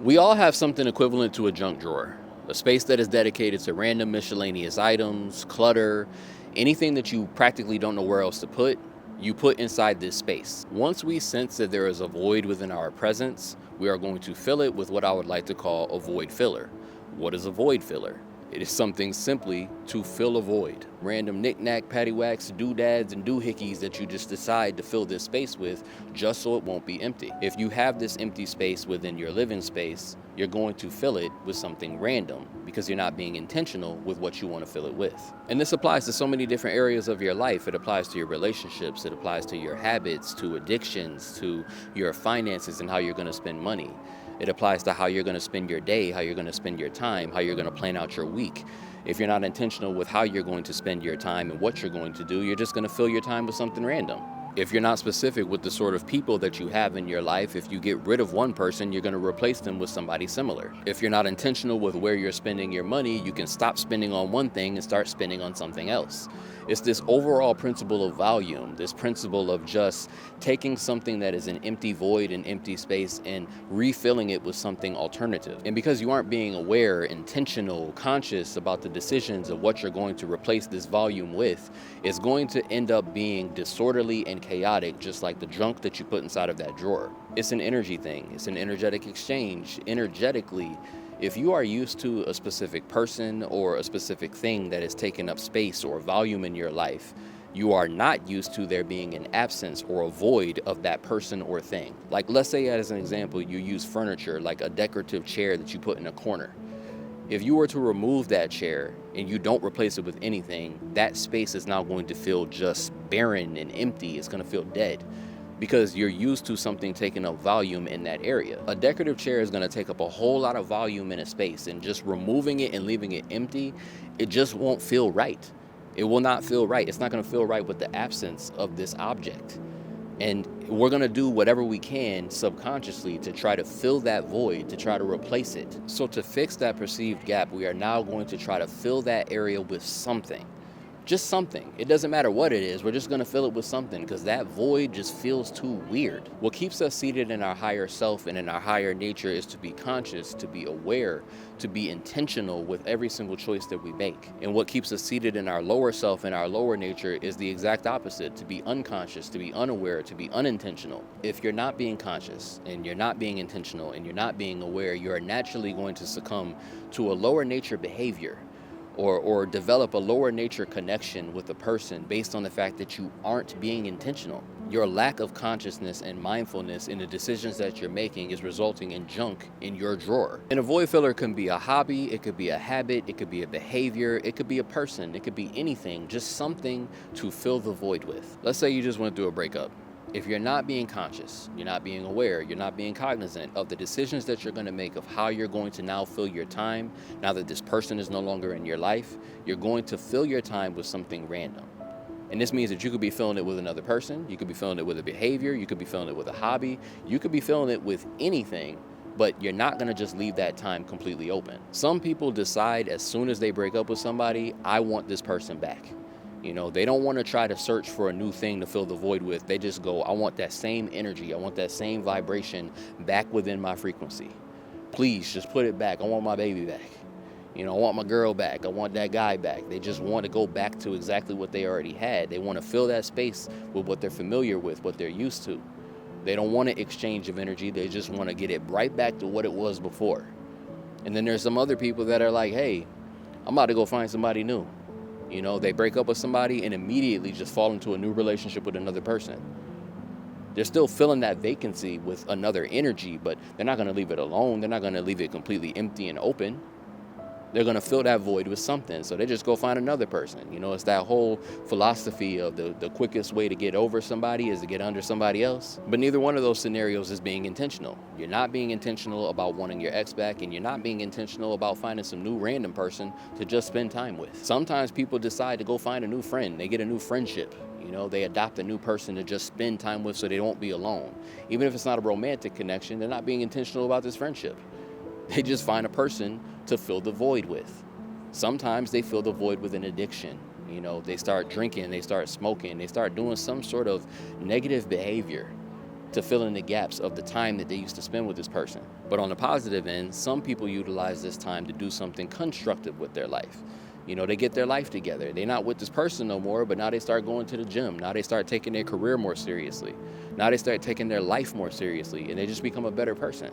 We all have something equivalent to a junk drawer, a space that is dedicated to random miscellaneous items, clutter, anything that you practically don't know where else to put, you put inside this space. Once we sense that there is a void within our presence, we are going to fill it with what I would like to call a void filler. What is a void filler? It is something simply to fill a void. Random knick-knack, paddywhacks, doodads, and doohickeys that you just decide to fill this space with just so it won't be empty. If you have this empty space within your living space, you're going to fill it with something random because you're not being intentional with what you want to fill it with. And this applies to so many different areas of your life. It applies to your relationships, it applies to your habits, to addictions, to your finances and how you're going to spend money. It applies to how you're going to spend your day, how you're going to spend your time, how you're going to plan out your week. If you're not intentional with how you're going to spend your time and what you're going to do, you're just going to fill your time with something random. If you're not specific with the sort of people that you have in your life, if you get rid of one person, you're going to replace them with somebody similar. If you're not intentional with where you're spending your money, you can stop spending on one thing and start spending on something else. It's this overall principle of volume, this principle of just taking something that is an empty void, an empty space, and refilling it with something alternative. And because you aren't being aware, intentional, conscious about the decisions of what you're going to replace this volume with, it's going to end up being disorderly and chaotic, just like the junk that you put inside of that drawer. It's an energy thing. It's an energetic exchange. Energetically, if you are used to a specific person or a specific thing that is taking up space or volume in your life, you are not used to there being an absence or a void of that person or thing. Like, let's say as an example, you use furniture like a decorative chair that you put in a corner. If you were to remove that chair and you don't replace it with anything, that space is now going to feel just barren and empty. It's going to feel dead because you're used to something taking up volume in that area. A decorative chair is going to take up a whole lot of volume in a space, and just removing it and leaving it empty, it just won't feel right. It will not feel right. It's not going to feel right with the absence of this object. And we're going to do whatever we can subconsciously to try to fill that void, to try to replace it. So to fix that perceived gap, we are now going to try to fill that area with something. Just something. It doesn't matter what it is. We're just going to fill it with something because that void just feels too weird. What keeps us seated in our higher self and in our higher nature is to be conscious, to be aware, to be intentional with every single choice that we make. And what keeps us seated in our lower self and our lower nature is the exact opposite, to be unconscious, to be unaware, to be unintentional. If you're not being conscious and you're not being intentional and you're not being aware, you are naturally going to succumb to a lower nature behavior. Or develop a lower nature connection with a person based on the fact that you aren't being intentional. Your lack of consciousness and mindfulness in the decisions that you're making is resulting in junk in your drawer. And a void filler can be a hobby, it could be a habit, it could be a behavior, it could be a person, it could be anything, just something to fill the void with. Let's say you just went through a breakup. If you're not being conscious, you're not being aware, you're not being cognizant of the decisions that you're going to make, of how you're going to now fill your time, now that this person is no longer in your life, you're going to fill your time with something random. And this means that you could be filling it with another person, you could be filling it with a behavior, you could be filling it with a hobby, you could be filling it with anything, but you're not going to just leave that time completely open. Some people decide as soon as they break up with somebody, I want this person back. You know, they don't want to try to search for a new thing to fill the void with. They just go, I want that same energy. I want that same vibration back within my frequency. Please just put it back. I want my baby back. You know, I want my girl back. I want that guy back. They just want to go back to exactly what they already had. They want to fill that space with what they're familiar with, what they're used to. They don't want an exchange of energy. They just want to get it right back to what it was before. And then there's some other people that are like, hey, I'm about to go find somebody new. You know, they break up with somebody and immediately just fall into a new relationship with another person. They're still filling that vacancy with another energy, but they're not going to leave it alone. They're not going to leave it completely empty and open. They're going to fill that void with something. So they just go find another person. You know, it's that whole philosophy of the quickest way to get over somebody is to get under somebody else. But neither one of those scenarios is being intentional. You're not being intentional about wanting your ex back, and you're not being intentional about finding some new random person to just spend time with. Sometimes people decide to go find a new friend. They get a new friendship. You know, they adopt a new person to just spend time with so they won't be alone. Even if it's not a romantic connection, they're not being intentional about this friendship. They just find a person to fill the void with. Sometimes they fill the void with an addiction. You know, they start drinking, they start smoking, they start doing some sort of negative behavior. to fill in the gaps of the time that they used to spend with this person. But on the positive end, some people utilize this time to do something constructive with their life. You know, they get their life together. They're not with this person no more, but now they start going to the gym. Now they start taking their career more seriously. Now they start taking their life more seriously, and they just become a better person.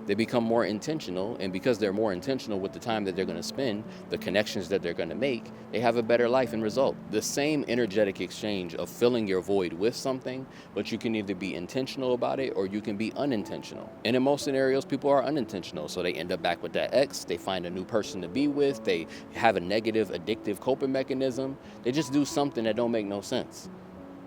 They become more intentional, and because they're more intentional with the time that they're going to spend, the connections that they're going to make, they have a better life and result. The same energetic exchange of filling your void with something, but you can either be intentional about it or you can be unintentional. And in most scenarios, people are unintentional, so they end up back with that ex, they find a new person to be with, they have a negative, addictive coping mechanism. They just do something that don't make no sense,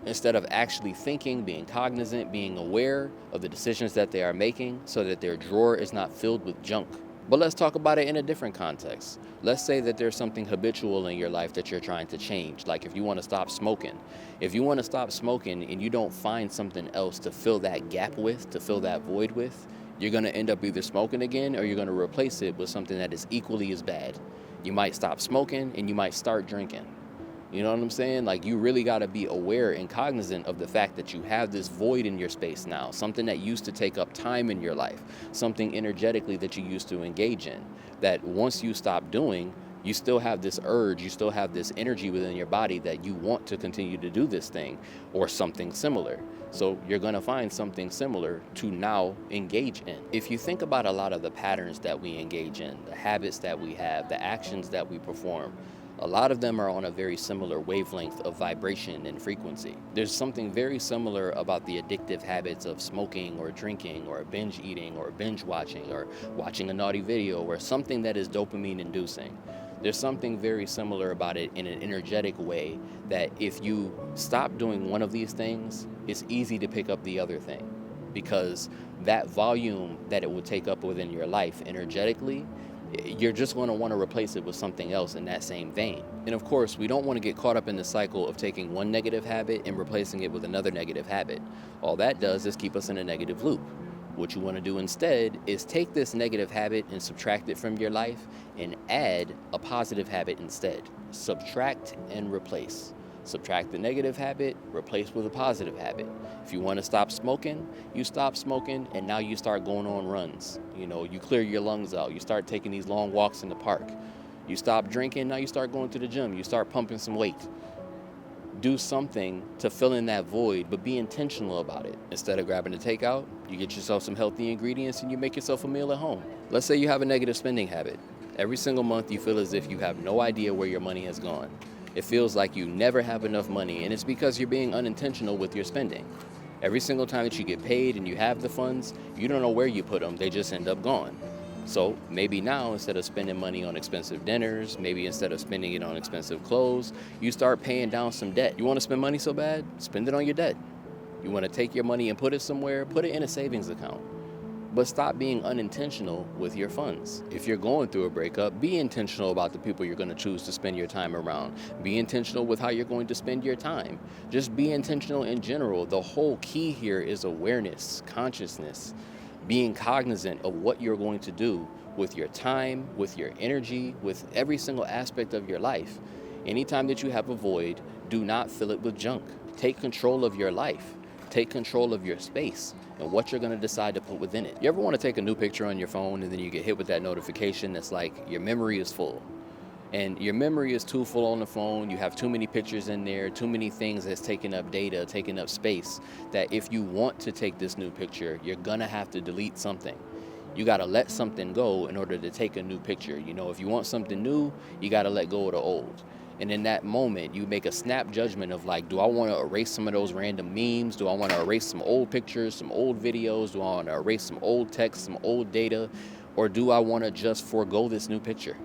instead of actually thinking, being cognizant, being aware of the decisions that they are making so that their drawer is not filled with junk. But let's talk about it in a different context. Let's say that there's something habitual in your life that you're trying to change. Like if you want to stop smoking. If you want to stop smoking and you don't find something else to fill that gap with, to fill that void with, you're going to end up either smoking again or you're going to replace it with something that is equally as bad. You might stop smoking and you might start drinking. You know what I'm saying? Like, you really got to be aware and cognizant of the fact that you have this void in your space now, something that used to take up time in your life, something energetically that you used to engage in, that once you stop doing, you still have this urge, you still have this energy within your body that you want to continue to do this thing or something similar. So you're going to find something similar to now engage in. If you think about a lot of the patterns that we engage in, the habits that we have, the actions that we perform, a lot of them are on a very similar wavelength of vibration and frequency. There's something very similar about the addictive habits of smoking or drinking or binge eating or binge watching or watching a naughty video or something that is dopamine inducing. There's something very similar about it in an energetic way that if you stop doing one of these things, it's easy to pick up the other thing, because that volume that it would take up within your life energetically, you're just going to want to replace it with something else in that same vein. And of course, we don't want to get caught up in the cycle of taking one negative habit and replacing it with another negative habit. All that does is keep us in a negative loop. What you want to do instead is take this negative habit and subtract it from your life and add a positive habit instead. Subtract and replace. Subtract the negative habit, replace with a positive habit. If you want to stop smoking, you stop smoking, and now you start going on runs. You know, you clear your lungs out. You start taking these long walks in the park. You stop drinking, now you start going to the gym. You start pumping some weight. Do something to fill in that void, but be intentional about it. Instead of grabbing a takeout, you get yourself some healthy ingredients and you make yourself a meal at home. Let's say you have a negative spending habit. Every single month you feel as if you have no idea where your money has gone. It feels like you never have enough money, and it's because you're being unintentional with your spending. Every single time that you get paid and you have the funds, you don't know where you put them, they just end up gone. So maybe now, instead of spending money on expensive dinners, maybe instead of spending it on expensive clothes, you start paying down some debt. You want to spend money so bad? Spend it on your debt. You want to take your money and put it somewhere? Put it in a savings account. But stop being unintentional with your funds. If you're going through a breakup, be intentional about the people you're going to choose to spend your time around. Be intentional with how you're going to spend your time. Just be intentional in general. The whole key here is awareness, consciousness, being cognizant of what you're going to do with your time, with your energy, with every single aspect of your life. Anytime that you have a void, do not fill it with junk. Take control of your life. Take control of your space and what you're going to decide to put within it. You ever want to take a new picture on your phone and then you get hit with that notification that's like your memory is full? And your memory is too full on the phone. You have too many pictures in there, too many things that's taking up data, taking up space, that if you want to take this new picture, you're going to have to delete something. You got to let something go in order to take a new picture. You know, if you want something new, you got to let go of the old. And in that moment, you make a snap judgment of like, do I want to erase some of those random memes? Do I want to erase some old pictures, some old videos? Do I want to erase some old text, some old data? Or do I want to just forego this new picture?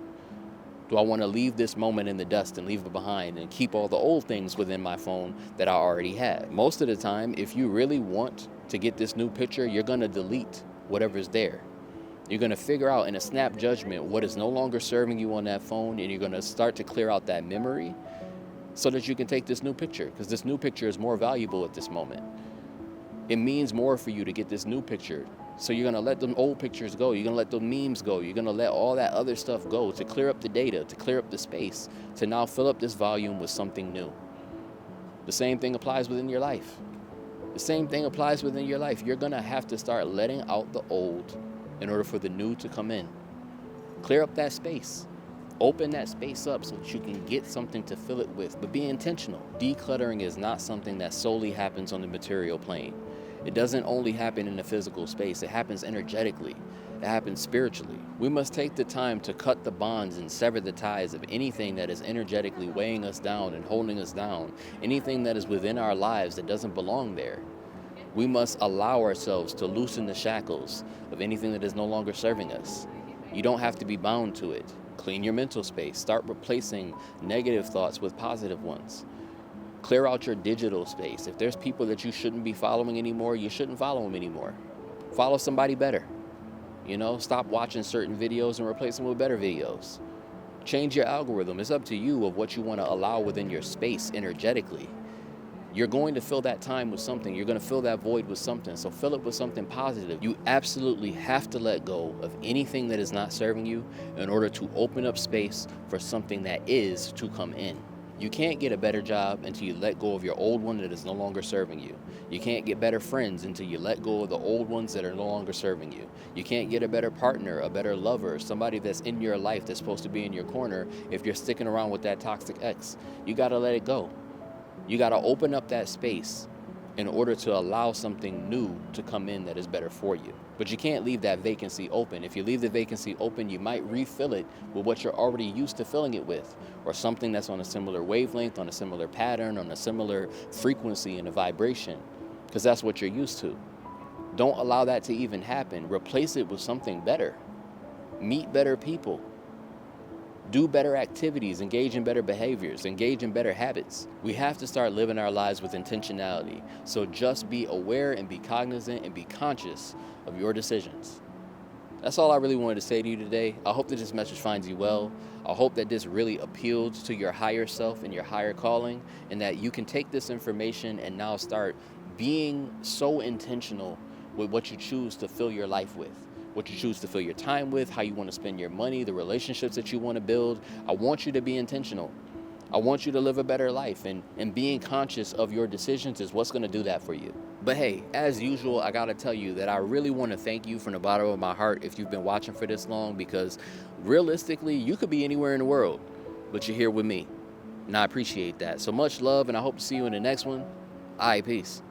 Do I want to leave this moment in the dust and leave it behind and keep all the old things within my phone that I already have? Most of the time, if you really want to get this new picture, you're going to delete whatever's there. You're going to figure out in a snap judgment what is no longer serving you on that phone, and you're going to start to clear out that memory so that you can take this new picture, because this new picture is more valuable at this moment. It means more for you to get this new picture. So you're going to let them old pictures go. You're going to let the memes go. You're going to let all that other stuff go to clear up the data, to clear up the space, to now fill up this volume with something new. The same thing applies within your life. The same thing applies within your life. You're gonna have to start letting out the old in order for the new to come in. Clear up that space. Open that space up so that you can get something to fill it with, but be intentional. Decluttering is not something that solely happens on the material plane. It doesn't only happen in the physical space, it happens energetically, it happens spiritually. We must take the time to cut the bonds and sever the ties of anything that is energetically weighing us down and holding us down, anything that is within our lives that doesn't belong there. We must allow ourselves to loosen the shackles of anything that is no longer serving us. You don't have to be bound to it. Clean your mental space. Start replacing negative thoughts with positive ones. Clear out your digital space. If there's people that you shouldn't be following anymore, you shouldn't follow them anymore. Follow somebody better. Stop watching certain videos and replace them with better videos. Change your algorithm. It's up to you of what you want to allow within your space energetically. You're going to fill that time with something. You're going to fill that void with something. So fill it with something positive. You absolutely have to let go of anything that is not serving you in order to open up space for something that is to come in. You can't get a better job until you let go of your old one that is no longer serving you. You can't get better friends until you let go of the old ones that are no longer serving you. You can't get a better partner, a better lover, somebody that's in your life that's supposed to be in your corner if you're sticking around with that toxic ex. You got to let it go. You got to open up that space in order to allow something new to come in that is better for you. But you can't leave that vacancy open. If you leave the vacancy open, you might refill it with what you're already used to filling it with, or something that's on a similar wavelength, on a similar pattern, on a similar frequency and a vibration, because that's what you're used to. Don't allow that to even happen. Replace it with something better. Meet better people. Do better activities, engage in better behaviors, engage in better habits. We have to start living our lives with intentionality. So just be aware and be cognizant and be conscious of your decisions. That's all I really wanted to say to you today. I hope that this message finds you well. I hope that this really appealed to your higher self and your higher calling, and that you can take this information and now start being so intentional with what you choose to fill your life with. What you choose to fill your time with, how you want to spend your money, the relationships that you want to build. I want you to be intentional. I want you to live a better life, and being conscious of your decisions is what's going to do that for you. But hey, as usual, I got to tell you that I really want to thank you from the bottom of my heart if you've been watching for this long, because realistically, you could be anywhere in the world, but you're here with me. And I appreciate that. So much love, and I hope to see you in the next one. All right, peace.